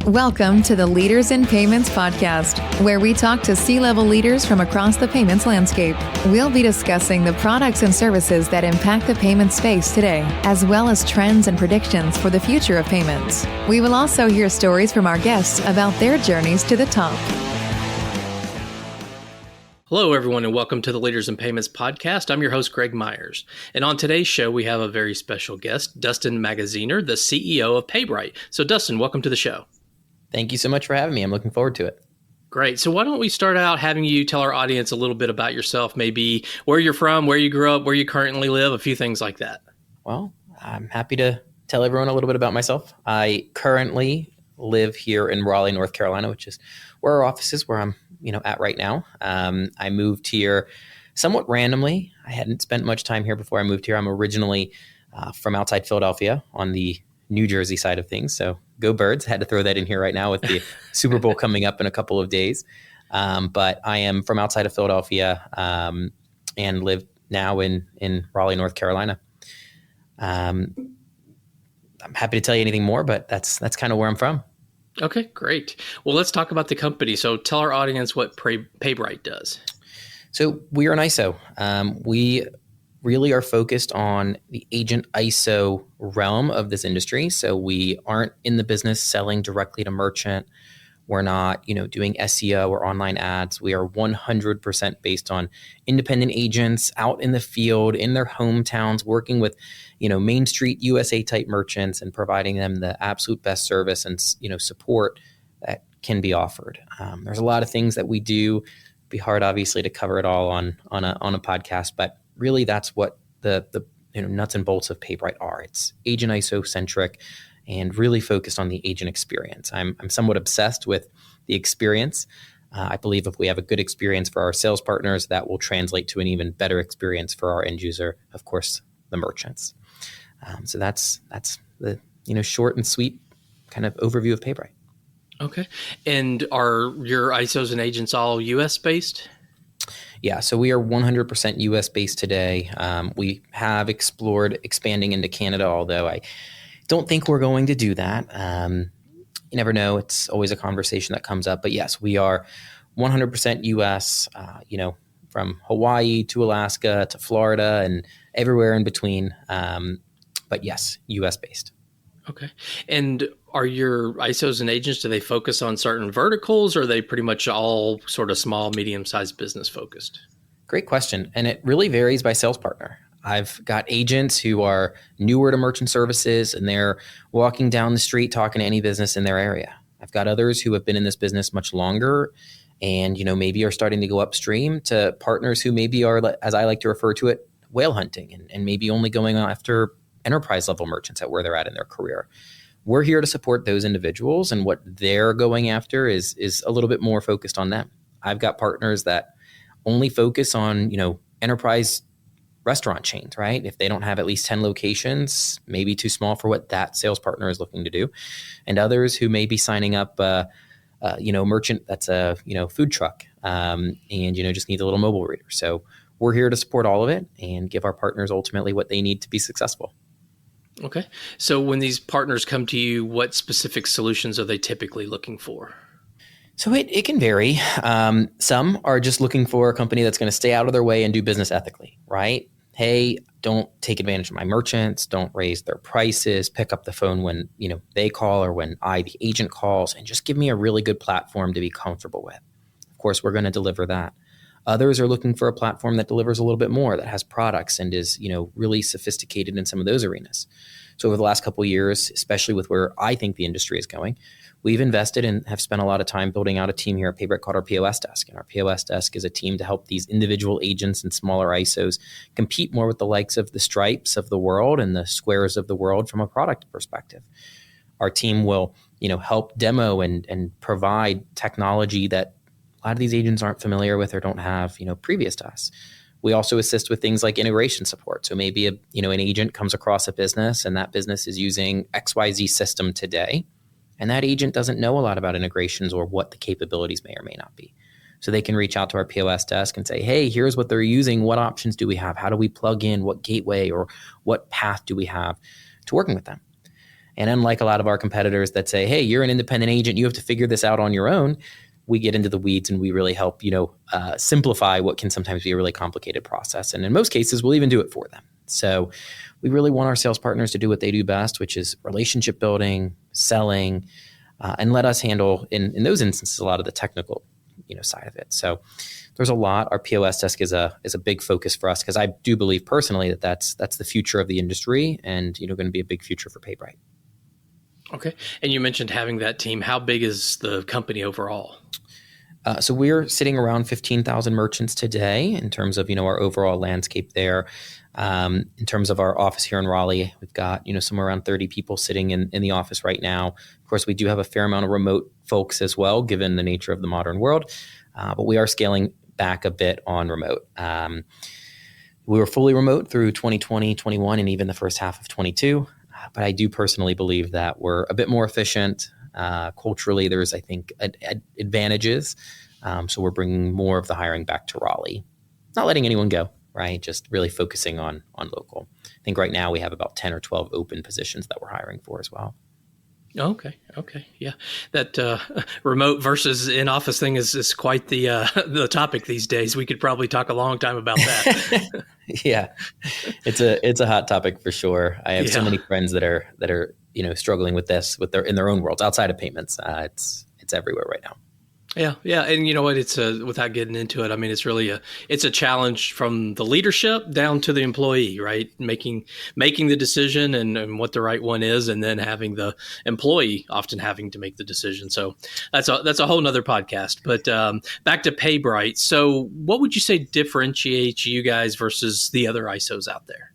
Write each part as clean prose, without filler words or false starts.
Welcome to the Leaders in Payments podcast, where we talk to C-level leaders from across the payments landscape. We'll be discussing the products and services that impact the payment space today, as well as trends and predictions for the future of payments. We will also hear stories from our guests about their journeys to the top. Hello, everyone, and welcome to the Leaders in Payments podcast. I'm your host, Greg Myers. And on today's show, we have a very special guest, Dustin Magaziner, the CEO of PayBright. So, Dustin, welcome to the show. Thank you so much for having me. I'm looking forward to it. Great. So why don't we start out having you tell our audience a little bit about yourself, maybe where you're from, where you grew up, where you currently live, a few things like that. Well, I'm happy to tell everyone a little bit about myself. I currently live here in Raleigh, North Carolina, which is where our office is, where I'm at right now. I moved here somewhat randomly. I hadn't spent much time here before I moved here. I'm originally from outside Philadelphia on the New Jersey side of things. So go Birds. Had to throw that in here right now with the Super Bowl coming up in a couple of days. But I am from outside of Philadelphia and live now in Raleigh, North Carolina. I'm happy to tell you anything more, but that's kind of where I'm from. Okay, great. Well, let's talk about the company. So tell our audience what PayBright does. So we are an ISO. We really are focused on the agent ISO realm of this industry. So we aren't in the business selling directly to merchant. We're not, doing SEO or online ads. We are 100% based on independent agents out in the field, in their hometowns, working with, Main Street USA type merchants and providing them the absolute best service and, support that can be offered. There's a lot of things that we do. It'd be hard, obviously, to cover it all on a podcast, but really that's what the nuts and bolts of PayBright are. It's agent ISO centric and really focused on the agent experience. I'm somewhat obsessed with the experience. I believe if we have a good experience for our sales partners, that will translate to an even better experience for our end user, of course, the merchants. So that's the short and sweet kind of overview of PayBright. Okay. And are your ISOs and agents all US based? Yeah, so we are 100% US based today. We have explored expanding into Canada, although I don't think we're going to do that. You never know. It's always a conversation that comes up. But yes, we are 100% US, from Hawaii to Alaska to Florida and everywhere in between. But yes, US based. Okay. And are your ISOs and agents, do they focus on certain verticals or are they pretty much all sort of small, medium-sized business focused? Great question. And it really varies by sales partner. I've got agents who are newer to merchant services and they're walking down the street talking to any business in their area. I've got others who have been in this business much longer and, maybe are starting to go upstream to partners who maybe are, as I like to refer to it, whale hunting and maybe only going after enterprise level merchants at where they're at in their career. We're here to support those individuals, and what they're going after is a little bit more focused on them. I've got partners that only focus on, enterprise restaurant chains, right? If they don't have at least 10 locations, maybe too small for what that sales partner is looking to do. And others who may be signing up, merchant that's a, food truck and, just needs a little mobile reader. So we're here to support all of it and give our partners ultimately what they need to be successful. Okay. So when these partners come to you, what specific solutions are they typically looking for? So it can vary. Some are just looking for a company that's going to stay out of their way and do business ethically, right? Hey, don't take advantage of my merchants. Don't raise their prices. Pick up the phone when, they call or when the agent calls, and just give me a really good platform to be comfortable with. Of course, we're going to deliver that. Others are looking for a platform that delivers a little bit more, that has products and is, really sophisticated in some of those arenas. So over the last couple of years, especially with where I think the industry is going, we've invested and have spent a lot of time building out a team here at PayBright called our POS desk. And our POS desk is a team to help these individual agents and smaller ISOs compete more with the likes of the Stripes of the world and the Squares of the world from a product perspective. Our team will, help demo and provide technology that a lot of these agents aren't familiar with or don't have, previous to us. We also assist with things like integration support. So maybe an agent comes across a business and that business is using XYZ system today, and that agent doesn't know a lot about integrations or what the capabilities may or may not be. So they can reach out to our POS desk and say, hey, here's what they're using. What options do we have? How do we plug in? What gateway or what path do we have to working with them? And unlike a lot of our competitors that say, hey, you're an independent agent, you have to figure this out on your own, we get into the weeds and we really help, simplify what can sometimes be a really complicated process. And in most cases, we'll even do it for them. So we really want our sales partners to do what they do best, which is relationship building, selling, and let us handle, in those instances, a lot of the technical, side of it. So there's a lot. Our POS desk is a big focus for us because I do believe personally that that's the future of the industry and, going to be a big future for PayBright. Okay. And you mentioned having that team. How big is the company overall? So we're sitting around 15,000 merchants today in terms of, our overall landscape there. In terms of our office here in Raleigh, we've got, somewhere around 30 people sitting in the office right now. Of course, we do have a fair amount of remote folks as well, given the nature of the modern world. But we are scaling back a bit on remote. We were fully remote through 2020, 21, and even the first half of 22. But I do personally believe that we're a bit more efficient. Culturally, there's, I think, advantages. So we're bringing more of the hiring back to Raleigh. Not letting anyone go, right? Just really focusing on local. I think right now we have about 10 or 12 open positions that we're hiring for as well. Okay. Yeah. That remote versus in-office thing is quite the topic these days. We could probably talk a long time about that. Yeah. It's a hot topic for sure. I have so many friends that are struggling with this in their own worlds outside of payments. It's everywhere right now. Yeah. And you know what? It's without getting into it, I mean, it's really it's a challenge from the leadership down to the employee, right? Making the decision and what the right one is, and then having the employee often having to make the decision. So that's a whole nother podcast. But back to PayBright. So what would you say differentiates you guys versus the other ISOs out there?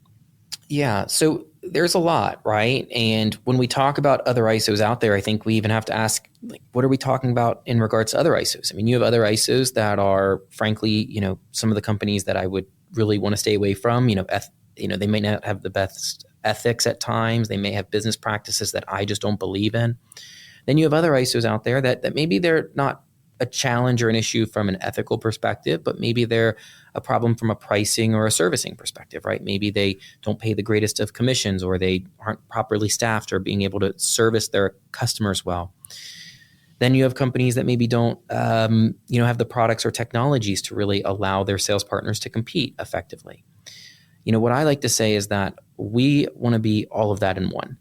Yeah. So there's a lot, right? And when we talk about other ISOs out there, I think we even have to ask, what are we talking about in regards to other ISOs? I mean, you have other ISOs that are, frankly, some of the companies that I would really want to stay away from. They may not have the best ethics at times. They may have business practices that I just don't believe in. Then you have other ISOs out there that maybe they're not a challenge or an issue from an ethical perspective, but maybe they're a problem from a pricing or a servicing perspective, right? Maybe they don't pay the greatest of commissions, or they aren't properly staffed or being able to service their customers well. Then you have companies that maybe don't, have the products or technologies to really allow their sales partners to compete effectively. What I like to say is that we want to be all of that in one.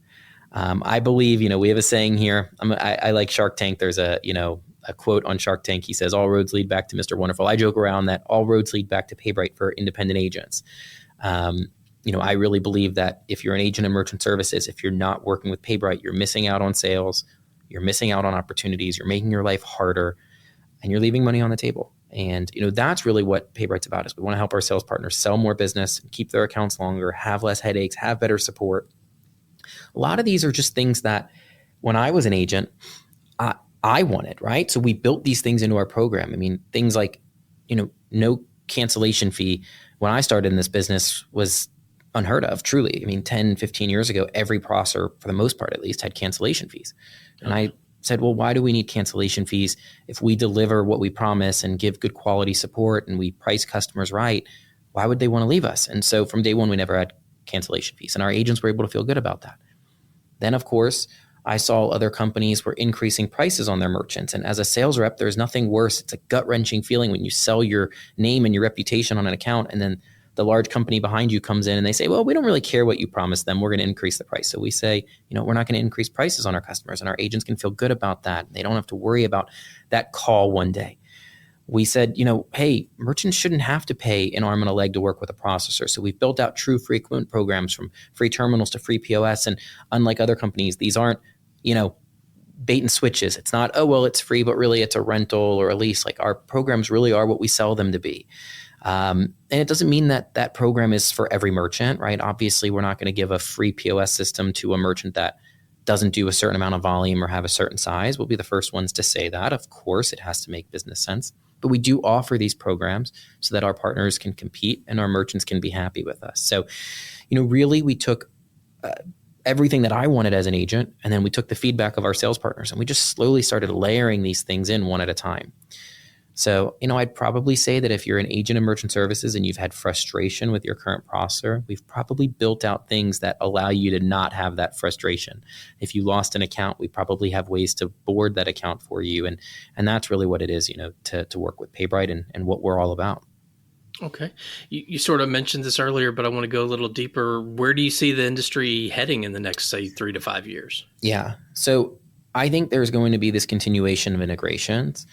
I believe, we have a saying here. I like Shark Tank. There's a quote on Shark Tank. He says, all roads lead back to Mr. Wonderful. I joke around that all roads lead back to PayBright for independent agents. I really believe that if you're an agent in merchant services, if you're not working with PayBright, you're missing out on sales, you're missing out on opportunities, you're making your life harder, and you're leaving money on the table. And, that's really what PayBright's about, is we want to help our sales partners sell more business, keep their accounts longer, have less headaches, have better support. A lot of these are just things that when I was an agent, I wanted, right? So we built these things into our program. I mean, things like, no cancellation fee when I started in this business was unheard of, truly. I mean, 10, 15 years ago, every processor, for the most part at least, had cancellation fees. And I said, well, why do we need cancellation fees if we deliver what we promise and give good quality support and we price customers right? Why would they want to leave us? And so from day one, we never had cancellation fees, and our agents were able to feel good about that. Then, of course, I saw other companies were increasing prices on their merchants. And as a sales rep, there's nothing worse. It's a gut-wrenching feeling when you sell your name and your reputation on an account, and then the large company behind you comes in and they say, well, we don't really care what you promised them. We're going to increase the price. So we say, we're not going to increase prices on our customers, and our agents can feel good about that. They don't have to worry about that call one day. We said, hey, merchants shouldn't have to pay an arm and a leg to work with a processor. So we've built out true frequent programs, from free terminals to free POS. And unlike other companies, these aren't, bait and switches. It's not, oh, well, it's free, but really it's a rental or a lease. Like, our programs really are what we sell them to be. And it doesn't mean that that program is for every merchant, right? Obviously, we're not going to give a free POS system to a merchant that doesn't do a certain amount of volume or have a certain size. We'll be the first ones to say that. Of course, it has to make business sense. But we do offer these programs so that our partners can compete and our merchants can be happy with us. So, really we took everything that I wanted as an agent, and then we took the feedback of our sales partners, and we just slowly started layering these things in one at a time. So, I'd probably say that if you're an agent in merchant services and you've had frustration with your current processor, we've probably built out things that allow you to not have that frustration. If you lost an account, we probably have ways to board that account for you. And that's really what it is, to work with PayBright and what we're all about. Okay. You sort of mentioned this earlier, but I want to go a little deeper. Where do you see the industry heading in the next, say, 3 to 5 years? Yeah. So I think there's going to be this continuation of integrations.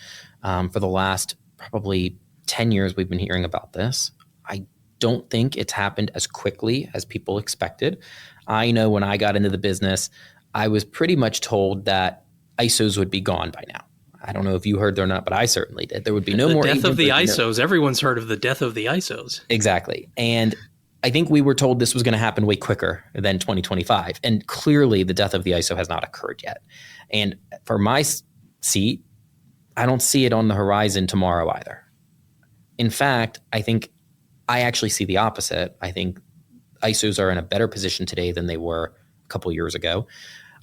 For the last probably 10 years, we've been hearing about this. I don't think it's happened as quickly as people expected. I know when I got into the business, I was pretty much told that ISOs would be gone by now. I don't know if you heard or not, but I certainly did. There would be no more. The death of the ISOs. Everyone's heard of the death of the ISOs. Exactly. And I think we were told this was going to happen way quicker than 2025. And clearly the death of the ISO has not occurred yet. And for my seat, I don't see it on the horizon tomorrow either. In fact, I think I actually see the opposite. I think ISOs are in a better position today than they were a couple of years ago.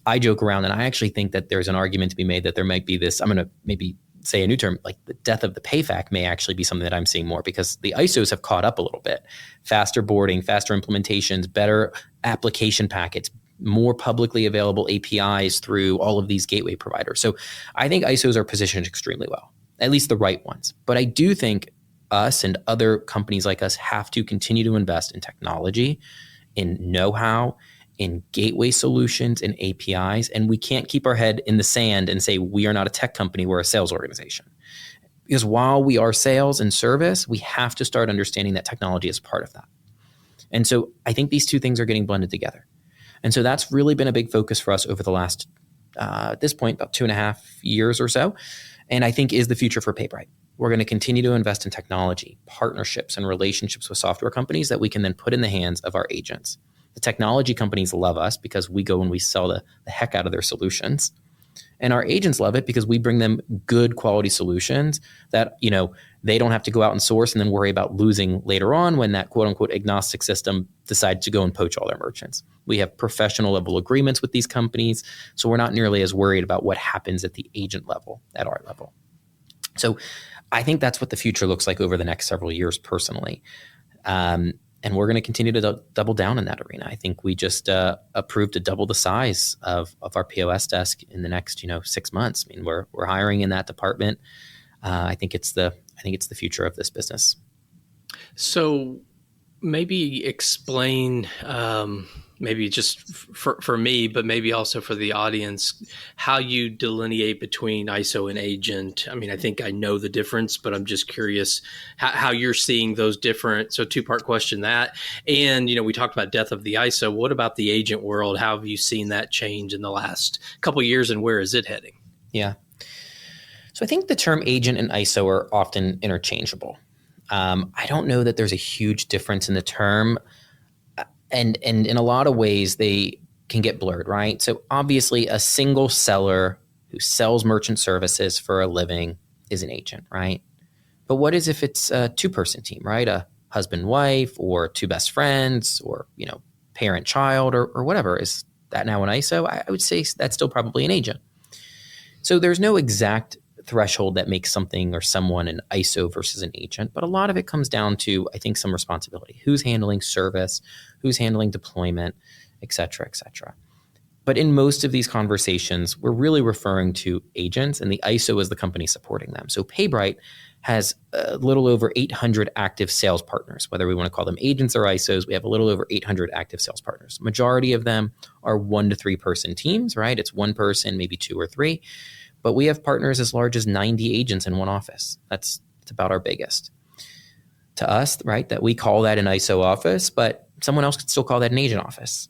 I joke around and I actually think that there's an argument to be made that there might be this, I'm going to maybe say a new term, like the death of the PayFac may actually be something that I'm seeing more because the ISOs have caught up a little bit. Faster boarding, faster implementations, better application packets, more publicly available APIs through all of these gateway providers. So I think ISOs are positioned extremely well, at least the right ones. But I do think us and other companies like us have to continue to invest in technology, in know-how, in gateway solutions and APIs. And we can't keep our head in the sand and say, we are not a tech company, we're a sales organization. Because while we are sales and service, we have to start understanding that technology is part of that. And so I think these two things are getting blended together. And so that's really been a big focus for us over the last, at this point, about 2.5 years or so. And I think is the future for PayBright. We're going to continue to invest in technology, partnerships, and relationships with software companies that we can then put in the hands of our agents. The technology companies love us because we go and we sell the heck out of their solutions. And our agents love it because we bring them good quality solutions that, they don't have to go out and source and then worry about losing later on when that quote unquote agnostic system decides to go and poach all their merchants. We have professional level agreements with these companies. So we're not nearly as worried about what happens at the agent level, at our level. So I think that's what the future looks like over the next several years personally. And we're going to continue to double down in that arena. I think we just approved to double the size of our POS desk in the next 6 months. I mean, we're hiring in that department. I think it's the future of this business. So maybe explain, maybe just for me, but maybe also for the audience, how you delineate between ISO and agent. I mean, I think I know the difference, but I'm just curious how you're seeing those different. So 2-part question that, and, we talked about death of the ISO. What about the agent world? How have you seen that change in the last couple of years and where is it heading? Yeah. So I think the term agent and ISO are often interchangeable. I don't know that there's a huge difference in the term. And in a lot of ways, they can get blurred, right? So obviously, a single seller who sells merchant services for a living is an agent, right? But what is if it's a 2-person team, right? A husband, wife, or 2 best friends, or parent, child, or whatever. Is that now an ISO? I would say that's still probably an agent. So there's no exact threshold that makes something or someone an ISO versus an agent, but a lot of it comes down to, I think, some responsibility. Who's handling service, who's handling deployment, et cetera, et cetera. But in most of these conversations, we're really referring to agents, and the ISO is the company supporting them. So PayBright has a little over 800 active sales partners. Whether we want to call them agents or ISOs, we have a little over 800 active sales partners. Majority of them are 1 to 3 person teams, right? It's 1 person, maybe 2 or 3. But we have partners as large as 90 agents in one office. It's about our biggest. To us, right, that we call that an ISO office, but someone else could still call that an agent office.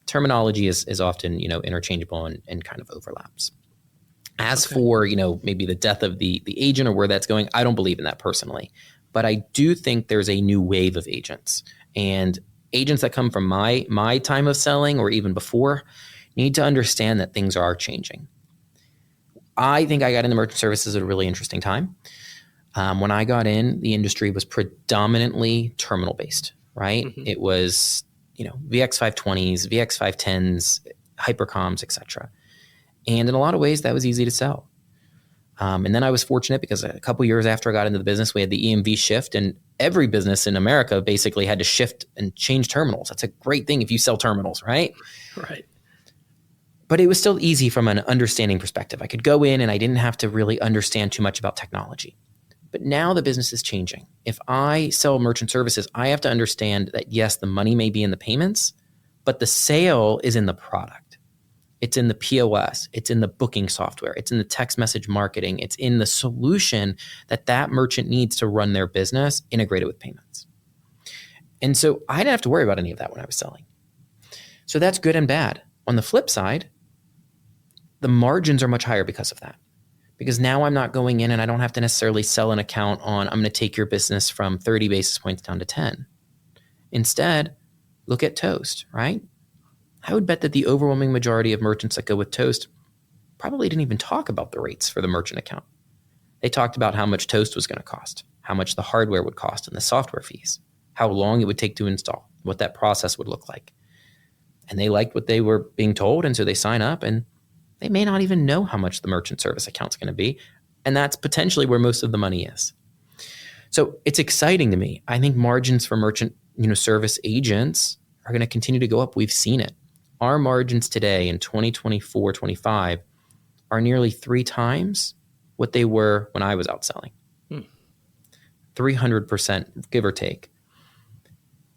Terminology is often, interchangeable and kind of overlaps. As for, maybe the death of the agent or where that's going, I don't believe in that personally. But I do think there's a new wave of agents. And agents that come from my time of selling or even before need to understand that things are changing. I think I got into merchant services at a really interesting time. When I got in, the industry was predominantly terminal based, right? Mm-hmm. It was, VX520s, VX510s, hypercoms, et cetera. And in a lot of ways, that was easy to sell. And then I was fortunate because a couple years after I got into the business, we had the EMV shift, and every business in America basically had to shift and change terminals. That's a great thing if you sell terminals, right? Right. But it was still easy from an understanding perspective. I could go in and I didn't have to really understand too much about technology. But now the business is changing. If I sell merchant services, I have to understand that, yes, the money may be in the payments, but the sale is in the product. It's in the POS. It's in the booking software. It's in the text message marketing. It's in the solution that merchant needs to run their business integrated with payments. And so I didn't have to worry about any of that when I was selling. So that's good and bad. On the flip side, the margins are much higher because of that. Because now I'm not going in and I don't have to necessarily sell an account on, I'm going to take your business from 30 basis points down to 10. Instead, look at Toast, right? I would bet that the overwhelming majority of merchants that go with Toast probably didn't even talk about the rates for the merchant account. They talked about how much Toast was going to cost, how much the hardware would cost and the software fees, how long it would take to install, what that process would look like. And they liked what they were being told, and so they sign up, and they may not even know how much the merchant service account's going to be, and that's potentially where most of the money is. So it's exciting to me. I think margins for merchant service agents are going to continue to go up. We've seen it. Our margins today in 2024-25 are nearly 3 times what they were when I was out selling. 300%, give or take.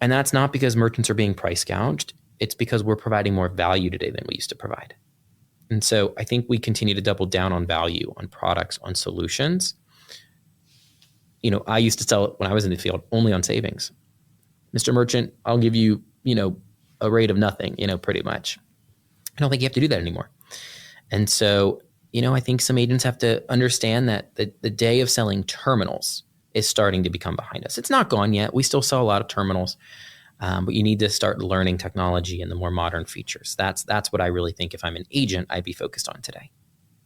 And that's not because merchants are being price gouged. It's because we're providing more value today than we used to provide. And so I think we continue to double down on value, on products, on solutions. I used to sell it when I was in the field only on savings. Mr. Merchant, I'll give you, a rate of nothing, pretty much. I don't think you have to do that anymore. And so, I think some agents have to understand that the day of selling terminals is starting to become behind us. It's not gone yet. We still sell a lot of terminals, but you need to start learning technology and the more modern features. That's what I really think if I'm an agent, I'd be focused on today.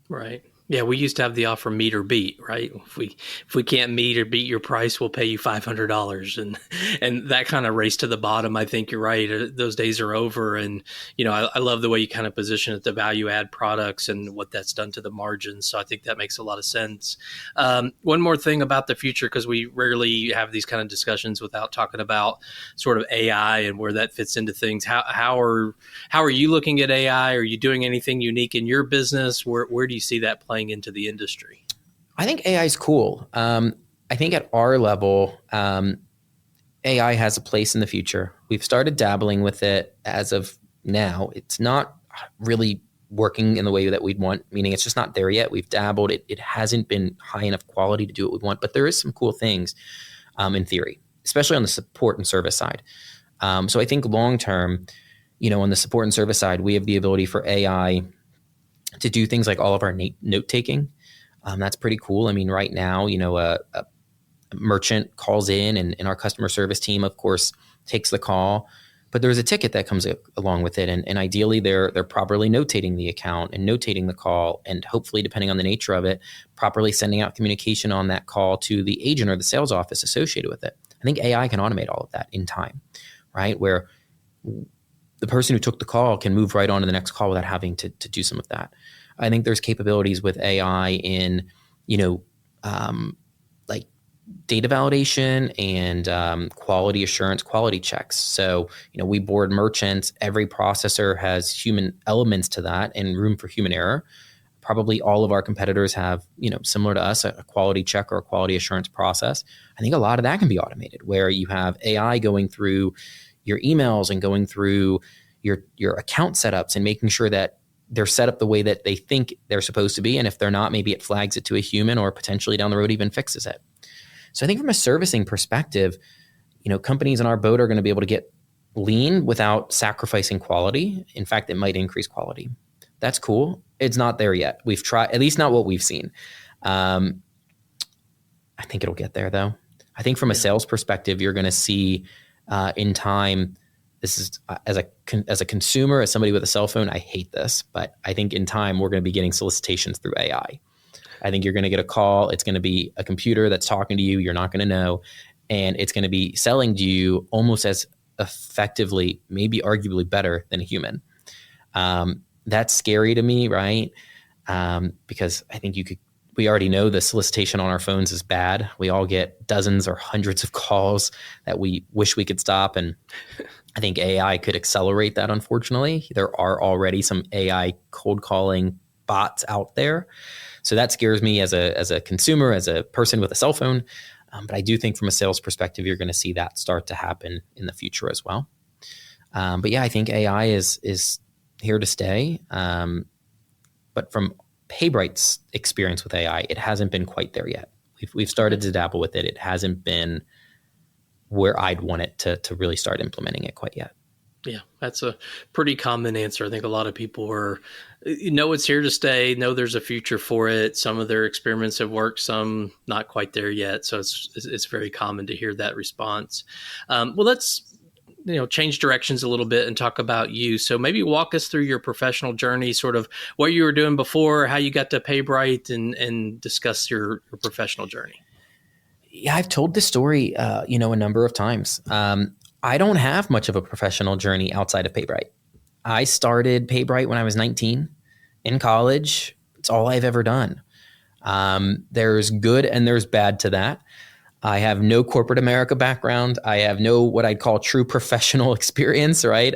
Right. Yeah, we used to have the offer meet or beat, right? If we can't meet or beat your price, we'll pay you $500, and that kind of race to the bottom. I think you're right; those days are over. And I love the way you kind of position it, the value add products and what that's done to the margins. So I think that makes a lot of sense. One more thing about the future, because we rarely have these kind of discussions without talking about sort of AI and where that fits into things. How are you looking at AI? Are you doing anything unique in your business? Where do you see that playing into the industry? I think AI is cool. I think at our level, AI has a place in the future. We've started dabbling with it as of now. It's not really working in the way that we'd want, meaning it's just not there yet. We've dabbled. It hasn't been high enough quality to do what we want, but there is some cool things in theory, especially on the support and service side. So I think long term, on the support and service side, we have the ability for AI to do things like all of our note taking. That's pretty cool. I mean, right now, a merchant calls in and our customer service team, of course, takes the call, but there's a ticket that comes along with it. And ideally they're properly notating the account and notating the call, and hopefully, depending on the nature of it, properly sending out communication on that call to the agent or the sales office associated with it. I think AI can automate all of that in time, right? Where the person who took the call can move right on to the next call without having to do some of that. I think there's capabilities with AI in, like data validation and quality assurance, quality checks. So, we board merchants. Every processor has human elements to that and room for human error. Probably all of our competitors have, similar to us, a quality check or a quality assurance process. I think a lot of that can be automated, where you have AI going through your emails and going through your account setups and making sure that they're set up the way that they think they're supposed to be. And if they're not, maybe it flags it to a human or potentially down the road even fixes it. So I think from a servicing perspective, companies in our boat are going to be able to get lean without sacrificing quality. In fact, it might increase quality. That's cool. It's not there yet. We've tried, at least not what we've seen. I think it'll get there though. I think from a sales perspective, you're going to see in time, this is as a consumer, as somebody with a cell phone, I hate this, but I think in time we're going to be getting solicitations through AI. I think you're going to get a call. It's going to be a computer that's talking to you. You're not going to know, and it's going to be selling to you almost as effectively, maybe arguably better than a human. That's scary to me, right? Because I think we already know the solicitation on our phones is bad. We all get dozens or hundreds of calls that we wish we could stop. And I think AI could accelerate that, unfortunately. There are already some AI cold calling bots out there. So that scares me as a consumer, as a person with a cell phone. But I do think from a sales perspective, you're going to see that start to happen in the future as well. But yeah, I think AI is here to stay. But from PayBright's experience with AI, it hasn't been quite there yet. We've started to dabble with it. It hasn't been where I'd want it to really start implementing it quite yet. Yeah, that's a pretty common answer. I think a lot of people know it's here to stay, know there's a future for it. Some of their experiments have worked, some not quite there yet. So it's very common to hear that response. Well, let's change directions a little bit and talk about you. So maybe walk us through your professional journey, sort of what you were doing before, how you got to PayBright, and discuss your professional journey. Yeah, I've told this story, a number of times. I don't have much of a professional journey outside of PayBright. I started PayBright when I was 19 in college. It's all I've ever done. There's good and there's bad to that. I have no corporate America background. I have no what I'd call true professional experience, right?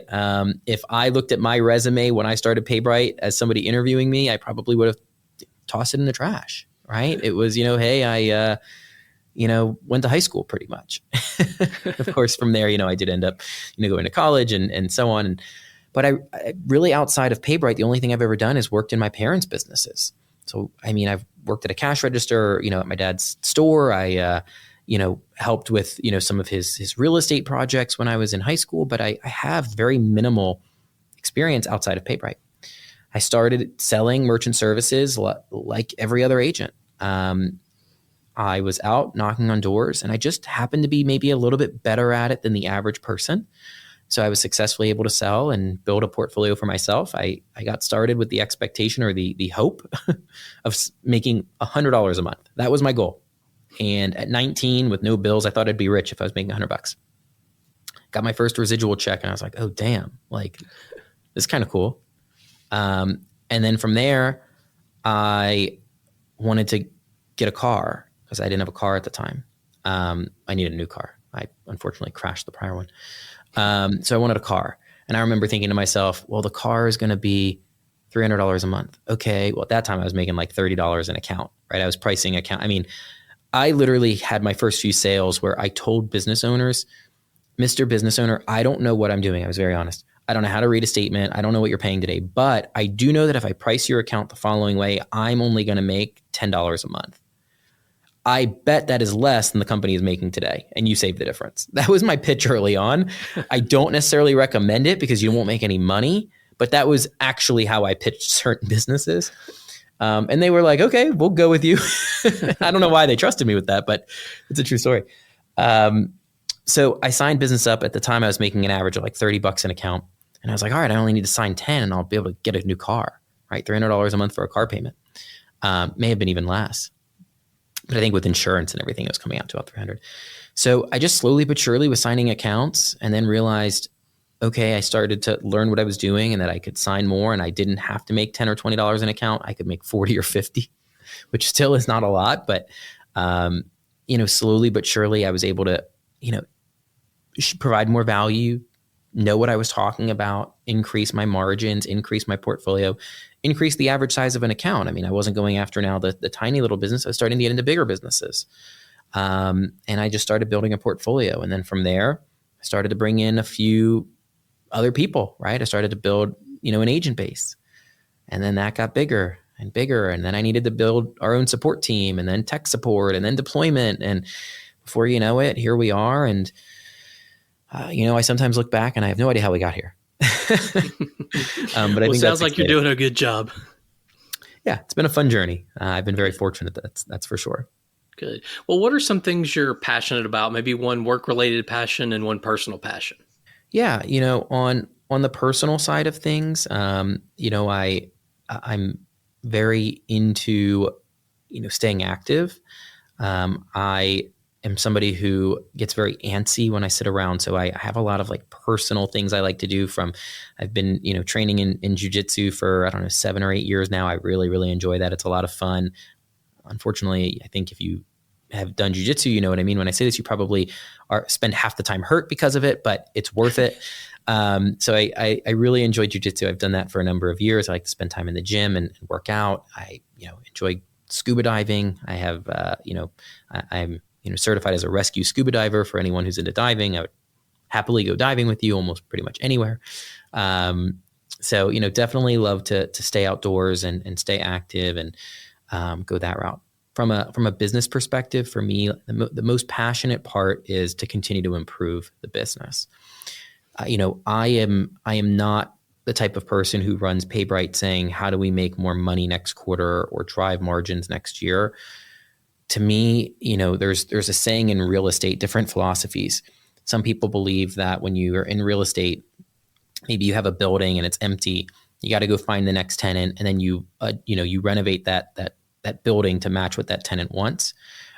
If I looked at my resume when I started PayBright as somebody interviewing me, I probably would have tossed it in the trash, right? It was, hey, I went to high school pretty much. Of course, from there, I did end up, going to college and so on. But I really, outside of PayBright, the only thing I've ever done is worked in my parents' businesses. So, I've worked at a cash register, at my dad's store. I, helped with, some of his real estate projects when I was in high school, but I have very minimal experience outside of PayBright. I started selling merchant services like every other agent. I was out knocking on doors, and I just happened to be maybe a little bit better at it than the average person. So I was successfully able to sell and build a portfolio for myself. I got started with the expectation or the hope of making $100 a month. That was my goal. And at 19, with no bills, I thought I'd be rich if I was making $100. Got my first residual check, and I was like, oh, damn, this is kind of cool. And then from there, I wanted to get a car because I didn't have a car at the time. I needed a new car. I unfortunately crashed the prior one. So I wanted a car. And I remember thinking to myself, well, the car is going to be $300 a month. Okay. Well, at that time I was making like $30 an account, right? I was pricing account. I literally had my first few sales where I told business owners, Mr. Business Owner, I don't know what I'm doing. I was very honest. I don't know how to read a statement. I don't know what you're paying today, but I do know that if I price your account the following way, I'm only going to make $10 a month. I bet that is less than the company is making today, and you save the difference. That was my pitch early on. I don't necessarily recommend it because you won't make any money, but that was actually how I pitched certain businesses. And they were like, okay, we'll go with you. I don't know why they trusted me with that, but it's a true story. So I signed business up. At the time I was making an average of like $30 an account. And I was like, all right, I only need to sign 10 and I'll be able to get a new car, right? $300 a month for a car payment. May have been even less. But I think with insurance and everything, it was coming out to about $300. So I just slowly but surely was signing accounts and then realized, okay, I started to learn what I was doing and that I could sign more and I didn't have to make $10 or $20 an account. I could make 40 or 50, which still is not a lot. But, slowly but surely I was able to, provide more value, know what I was talking about, increase my margins, increase my portfolio, increase the average size of an account. I wasn't going after now the tiny little business. I was starting to get into bigger businesses. And I just started building a portfolio. And then from there, I started to bring in a few other people, right? I started to build, an agent base. And then that got bigger and bigger. And then I needed to build our own support team and then tech support and then deployment. And before you know it, here we are. And, I sometimes look back and I have no idea how we got here. But I think it sounds like you're doing a good job. Yeah, it's been a fun journey. I've been very fortunate. That's for sure. Good. Well, what are some things you're passionate about? Maybe one work-related passion and one personal passion. Yeah, on the personal side of things, I'm very into, staying active. I am somebody who gets very antsy when I sit around. So I have a lot of like personal things I like to do I've been, training in jujitsu for, 7 or 8 years now. I really, really enjoy that. It's a lot of fun. Unfortunately, I think if you have done jujitsu, you know what I mean when I say this. You probably spend half the time hurt because of it, but it's worth it. So I really enjoy jujitsu. I've done that for a number of years. I like to spend time in the gym and work out. I enjoy scuba diving. I have I'm certified as a rescue scuba diver. For anyone who's into diving, I would happily go diving with you almost pretty much anywhere. So definitely love to stay outdoors and stay active and go that route. From a business perspective, for me, the most passionate part is to continue to improve the business. I am not the type of person who runs PayBright saying, how do we make more money next quarter or drive margins next year? To me, there's a saying in real estate, different philosophies. Some people believe that when you are in real estate, maybe you have a building and it's empty, you got to go find the next tenant, and then you renovate that building to match what that tenant wants.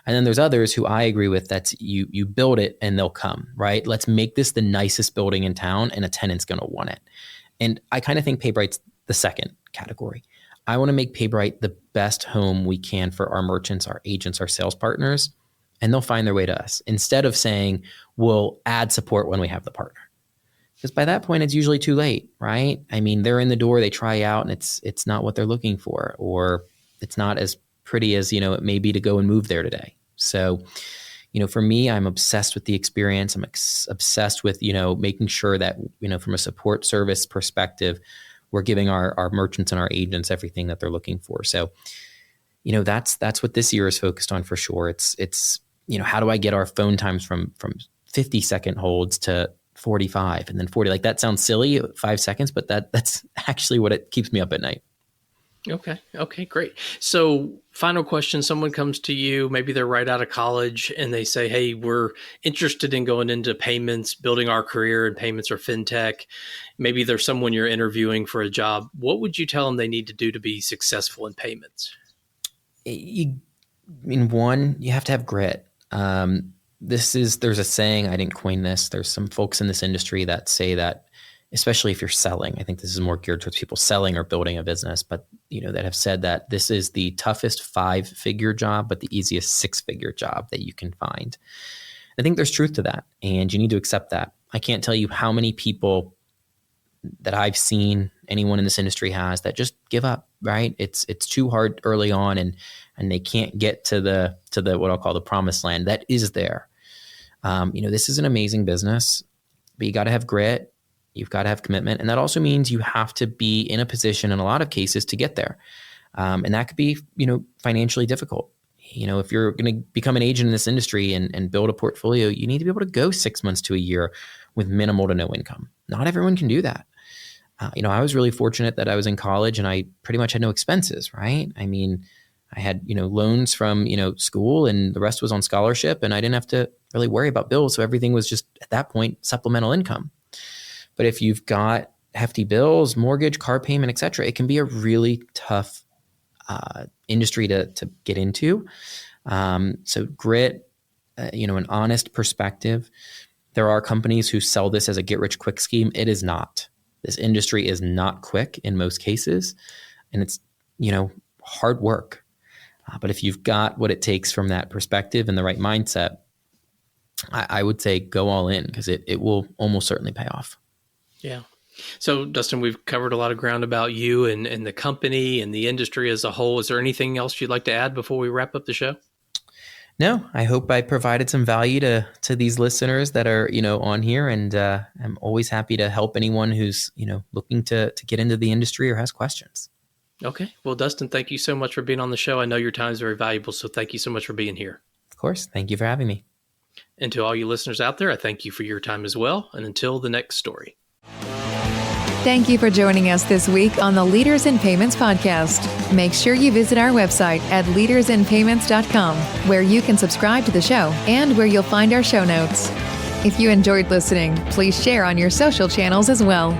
And then there's others who I agree with, that's you build it and they'll come, right? Let's make this the nicest building in town and a tenant's going to want it. And I kind of think PayBright's the second category. I want to make PayBright the best home we can for our merchants, our agents, our sales partners, and they'll find their way to us instead of saying we'll add support when we have the partner. Because by that point, it's usually too late, right? I mean, they're in the door, they try out, and it's not what they're looking for, or it's not as pretty as, it may be to go and move there today. So, for me, I'm obsessed with the experience. I'm obsessed with, making sure that, from a support service perspective, we're giving our merchants and our agents everything that they're looking for. So, that's what this year is focused on for sure. It's how do I get our phone times from 50-second holds to 45 and then 40? Like, that sounds silly, 5 seconds, but that's actually what it keeps me up at night. Okay, great. So final question, someone comes to you, maybe they're right out of college and they say, hey, we're interested in going into payments, building our career in payments or fintech. Maybe there's someone you're interviewing for a job. What would you tell them they need to do to be successful in payments? One, you have to have grit. There's a saying, I didn't coin this. There's some folks in this industry that say that, especially if you're selling, I think this is more geared towards people selling or building a business, but that have said that this is the toughest 5-figure job, but the easiest 6-figure job that you can find. I think there's truth to that, and you need to accept that. I can't tell you how many people that I've seen, anyone in this industry has, that just give up, right? It's too hard early on, and they can't get to the what I'll call the promised land that is there. This is an amazing business, but you got to have grit. You've got to have commitment. And that also means you have to be in a position in a lot of cases to get there. And that could be, financially difficult. If you're going to become an agent in this industry and build a portfolio, you need to be able to go 6 months to a year with minimal to no income. Not everyone can do that. I was really fortunate that I was in college and I pretty much had no expenses, right? I mean, I had, loans from, school, and the rest was on scholarship, and I didn't have to really worry about bills. So everything was just, at that point, supplemental income. But if you've got hefty bills, mortgage, car payment, et cetera, it can be a really tough industry to get into. So grit, an honest perspective. There are companies who sell this as a get-rich-quick scheme. It is not. This industry is not quick in most cases, and it's, hard work. But if you've got what it takes from that perspective and the right mindset, I would say go all in, because it will almost certainly pay off. Yeah. So, Dustin, we've covered a lot of ground about you and the company and the industry as a whole. Is there anything else you'd like to add before we wrap up the show? No, I hope I provided some value to these listeners that are, on here. And I'm always happy to help anyone who's, looking to get into the industry or has questions. Okay. Well, Dustin, thank you so much for being on the show. I know your time is very valuable, so thank you so much for being here. Of course. Thank you for having me. And to all you listeners out there, I thank you for your time as well. And until the next story. Thank you for joining us this week on the Leaders in Payments podcast. Make sure you visit our website at leadersinpayments.com, where you can subscribe to the show and where you'll find our show notes. If you enjoyed listening, please share on your social channels as well.